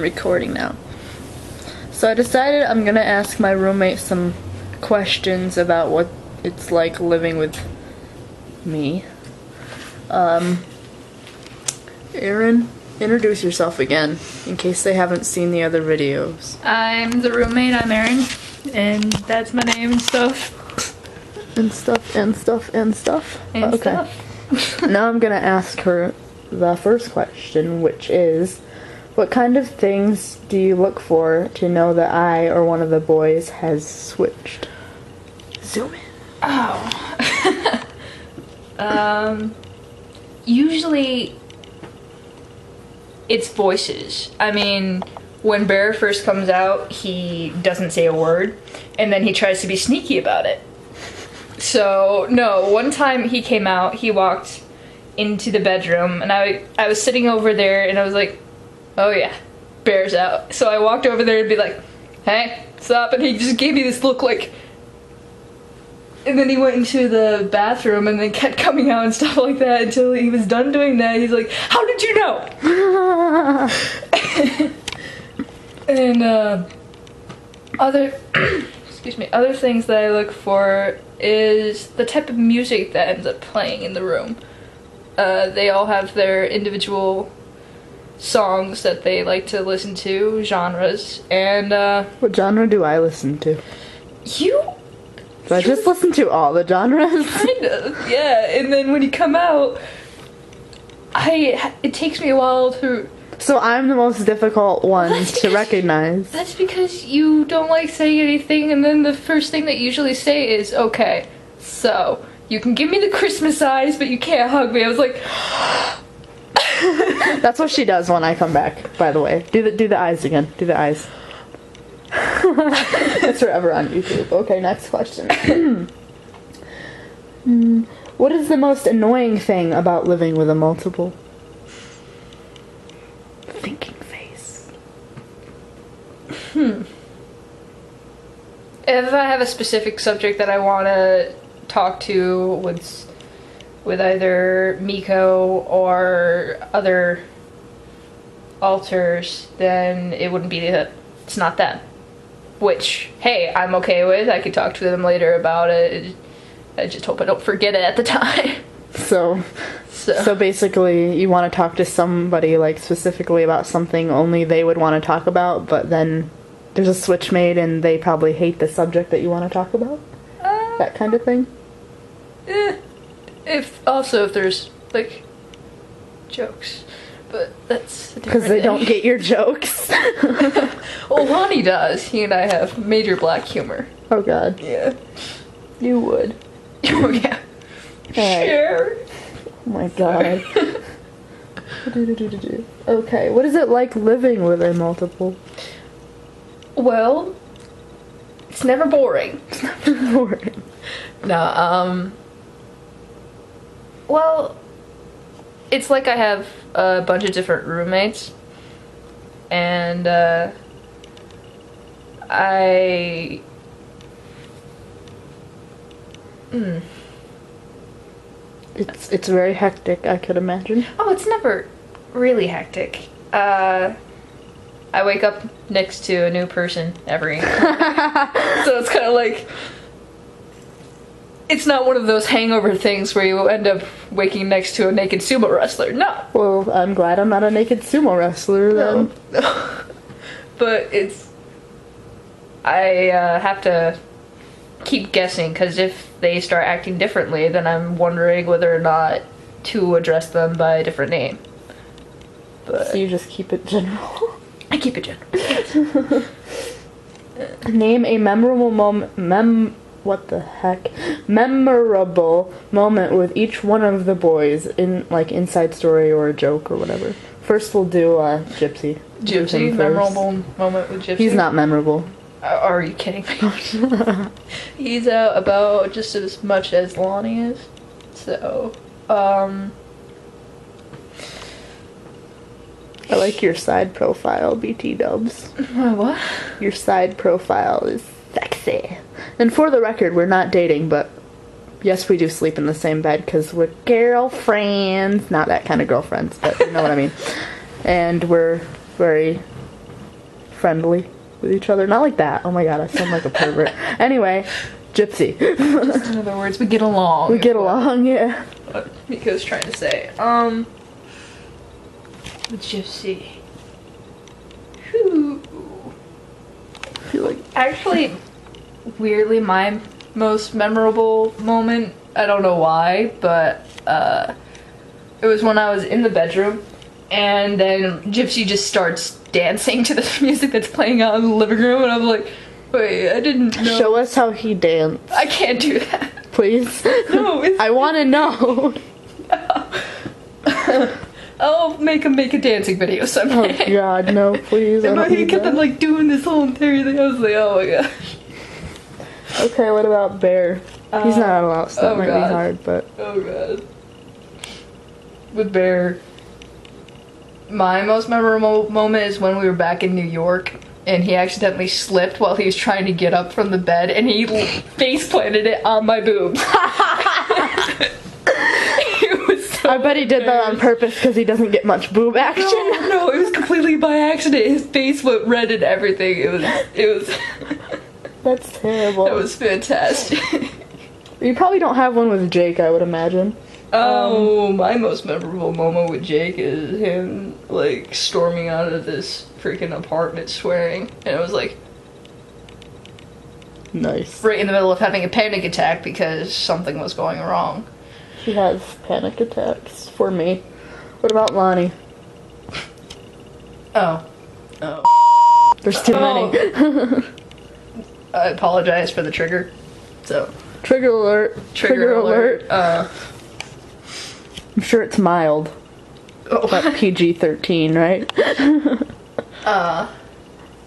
I'm recording now. So I decided I'm gonna ask my roommate some questions about what it's like living with me. Erin, introduce yourself again, in case they haven't seen the other videos. I'm the roommate, I'm Erin, and that's my name and stuff. And stuff. And Okay. stuff. Now I'm gonna ask her the first question, which is, what kind of things do you look for to know that I or one of the boys has switched? Zoom in. Oh. Usually it's voices. I mean, when Bear first comes out, he doesn't say a word, and then he tries to be sneaky about it. So, no, one time he came out, he walked into the bedroom, and I was sitting over there, and I was like, oh yeah, Bear's out. So I walked over there and be like, hey, stop, and he just gave me this look like, and then he went into the bathroom and then kept coming out and stuff like that until he was done doing that. He's like, how did you know? And other other things that I look for is the type of music that ends up playing in the room. They all have their individual songs that they like to listen to, genres, and What genre do I listen to? Do I just listen to all the genres? Kind of, yeah. And then when you come out, it takes me a while to... So I'm the most difficult one to recognize. That's because you don't like saying anything, and then the first thing that you usually say is, okay, so, you can give me the Christmas eyes, but you can't hug me. I was like... That's what she does when I come back, by the way. Do the eyes again. Do the eyes. It's forever on YouTube. Okay, next question. What is the most annoying thing about living with a multiple? Thinking face. If I have a specific subject that I want to talk to with either Meko or other alters, then it wouldn't be that. It's not them. Which, hey, I'm okay with. I could talk to them later about it. I just hope I don't forget it at the time. So basically, you want to talk to somebody, like, specifically about something only they would want to talk about, but then there's a switch made and they probably hate the subject that you want to talk about? That kind of thing? If there's, like, jokes. But that's because they don't get your jokes. Well, Lonnie does. He and I have major black humor. Oh god. Yeah. You would. Oh yeah. Sure. Oh my god. Okay, what is it like living with a multiple? Well, it's never boring. It's never boring. No, well, it's like I have a bunch of different roommates, and It's very hectic, I could imagine. Oh, it's never really hectic. I wake up next to a new person every so it's kind of like, it's not one of those hangover things where you end up waking next to a naked sumo wrestler. No. Well, I'm glad I'm not a naked sumo wrestler then. No. But I have to keep guessing, because if they start acting differently, then I'm wondering whether or not to address them by a different name. But so you just keep it general? I keep it general. Name a memorable moment. What the heck? Memorable moment with each one of the boys in, like, inside story or a joke or whatever. First we'll do Gypsy. Gypsy? Memorable moment with Gypsy? He's not memorable. Are you kidding me? He's out about just as much as Lonnie is. So, I like your side profile, BT dubs. My what? Your side profile is sexy. And for the record, we're not dating, but yes, we do sleep in the same bed because we're girlfriends. Not that kind of girlfriends, but you know what I mean. And we're very friendly with each other. Not like that. Oh my god, I sound like a pervert. Anyway, Gypsy. Just in other words, we get along. We get along, yeah. What Miko's trying to say. Gypsy. Whew. I feel like Actually, weirdly, my most memorable moment, I don't know why, but it was when I was in the bedroom and then Gypsy just starts dancing to the music that's playing out in the living room, and I'm like, wait, I didn't know. show us how he danced, I can't do that. please. No, it's I want to know. I'll make him make a dancing video Oh someday. god, no, please. I And don't he need kept on that. like doing this whole entire thing. I was like, oh my gosh. Okay, what about Bear? He's not allowed, so that oh might God. be hard, but Oh god. With Bear, my most memorable moment is when we were back in New York and he accidentally slipped while he was trying to get up from the bed and he face planted it on my boob. It was so I bet he did that on purpose because he doesn't get much boob action. No, it was completely by accident. His face went red and everything. It was That's terrible. that was fantastic. You probably don't have one with Jake, I would imagine. Oh, my most memorable moment with Jake is him, like, storming out of this freaking apartment swearing. And it was, like, Nice. right in the middle of having a panic attack because something was going wrong. He has panic attacks for me. What about Lonnie? Oh. Oh. There's too many. I apologize for the trigger. So, Trigger alert. trigger alert. I'm sure it's mild. Oh. But PG-13, right?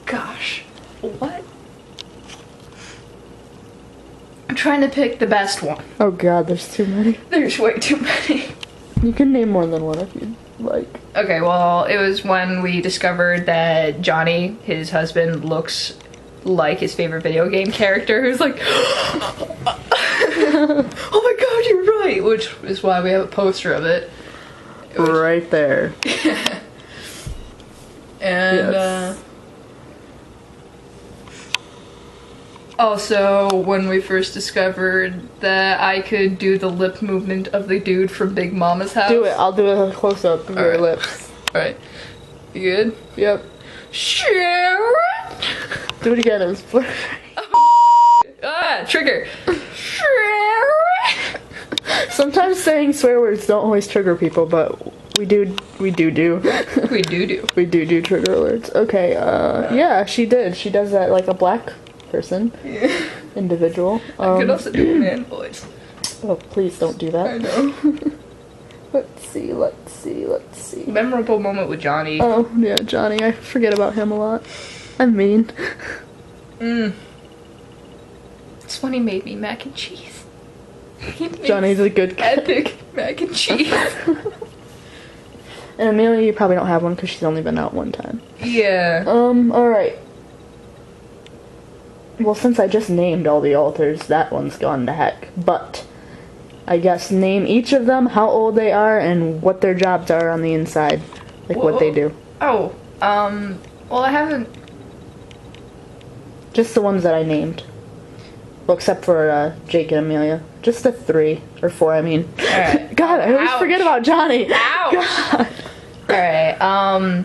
Gosh. What? I'm trying to pick the best one. Oh god, there's too many. There's way too many. You can name more than one if you'd like. Okay, well, it was when we discovered that Johnny, his husband, looks like his favorite video game character, who's like, oh my god, you're right! Which is why we have a poster of it. Right there. And, Yes. Also, when we first discovered that I could do the lip movement of the dude from Big Mama's house. Do it. I'll do a close-up of your Alright. lips. Alright. You good? Yep. Sharon! Do it again. It was blurry. Ah, trigger! Sharon! Sometimes saying swear words don't always trigger people, but we do. We do do. We do trigger alerts. Okay, yeah, she did. She does that like a black person. Yeah. Individual. I could also do a man voice. Oh, please don't do I that. know. Let's see. Memorable moment with Johnny. Oh, yeah, Johnny. I forget about him a lot. I'm mean. It's when he made me mac and cheese. He made Johnny's a good kid. epic mac and cheese. And Amelia, you probably don't have one because she's only been out one time. Yeah. Alright. Well, since I just named all the alters, that one's gone to heck. But, I guess name each of them, how old they are, and what their jobs are on the inside. Like, what they do. Oh, well, I haven't. Just the ones that I named. Well, except for Jake and Amelia. Just the 3. Or 4, I mean. Alright. God, I always Ouch. forget about Johnny. Ouch! God. Alright,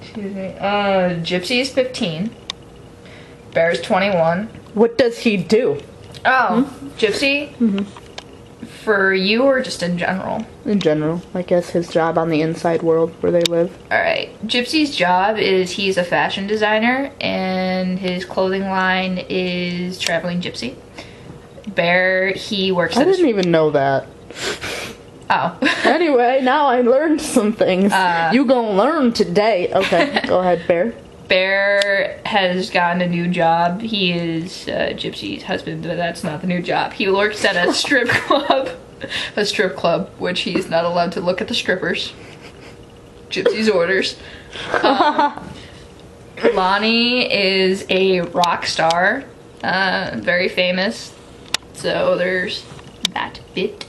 excuse me. Gypsy is 15. Bear's 21. What does he do? Oh, Gypsy? Mm-hmm. For you or just in general? In general, I guess his job on the inside world where they live. Alright, Gypsy's job is he's a fashion designer and his clothing line is Traveling Gypsy. Bear, he works I at didn't even know that. Oh. Anyway, now I learned some things. You gonna learn today. Okay, go ahead, Bear. Bear has gotten a new job. He is Gypsy's husband, but that's not the new job. He works at a strip club. A strip club, which he's not allowed to look at the strippers. Gypsy's orders. Lonnie is a rock star. Very famous. So there's that bit.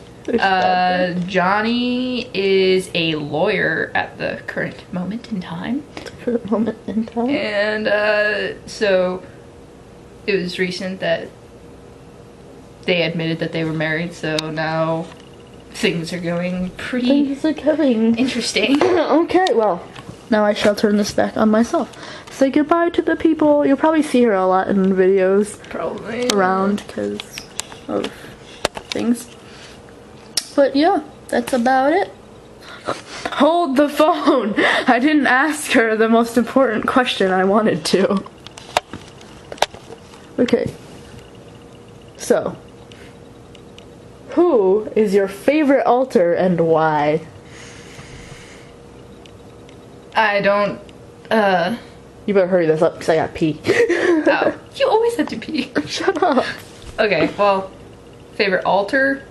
Johnny is a lawyer at the current moment in time. Current moment in time. And so it was recent that they admitted that they were married, so now things are going pretty interesting. Okay, well, now I shall turn this back on myself. Say goodbye to the people. You'll probably see her a lot in videos. Probably. Around because of things. But yeah, that's about it. Hold the phone! I didn't ask her the most important question I wanted to. Okay. So, who is your favorite altar and why? I don't, You better hurry this up because I got pee. Oh, you always have to pee. Shut up. Okay, well, favorite altar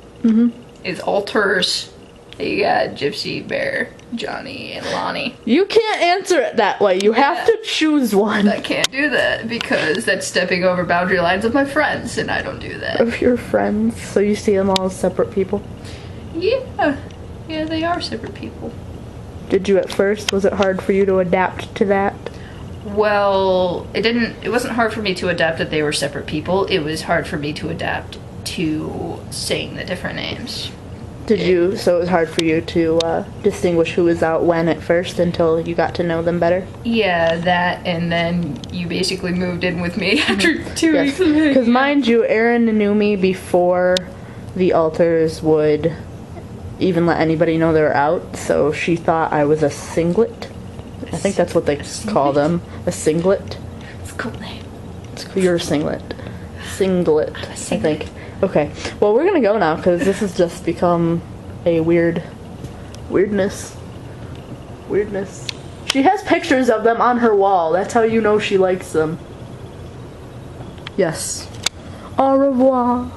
is altars. You got Gypsy, Bear, Johnny, and Lonnie. You can't answer it that way. You have to choose one. I can't do that because that's stepping over boundary lines of my friends, and I don't do that. Of your friends, so you see them all as separate people? Yeah. Yeah, they are separate people. Did you at first? Was it hard for you to adapt to that? Well, it wasn't hard for me to adapt that they were separate people. It was hard for me to adapt to saying the different names. So it was hard for you to distinguish who was out when at first until you got to know them better? Yeah, that, and then you basically moved in with me after 2 weeks. Because mind you, Erin knew me before the altars would even let anybody know they were out, so she thought I was a singlet. I think that's what they call them. A singlet. It's a cool name. You're a singlet. Singlet, I think. Okay, well we're gonna go now because this has just become a weirdness. She has pictures of them on her wall. That's how you know she likes them. Yes. Au revoir.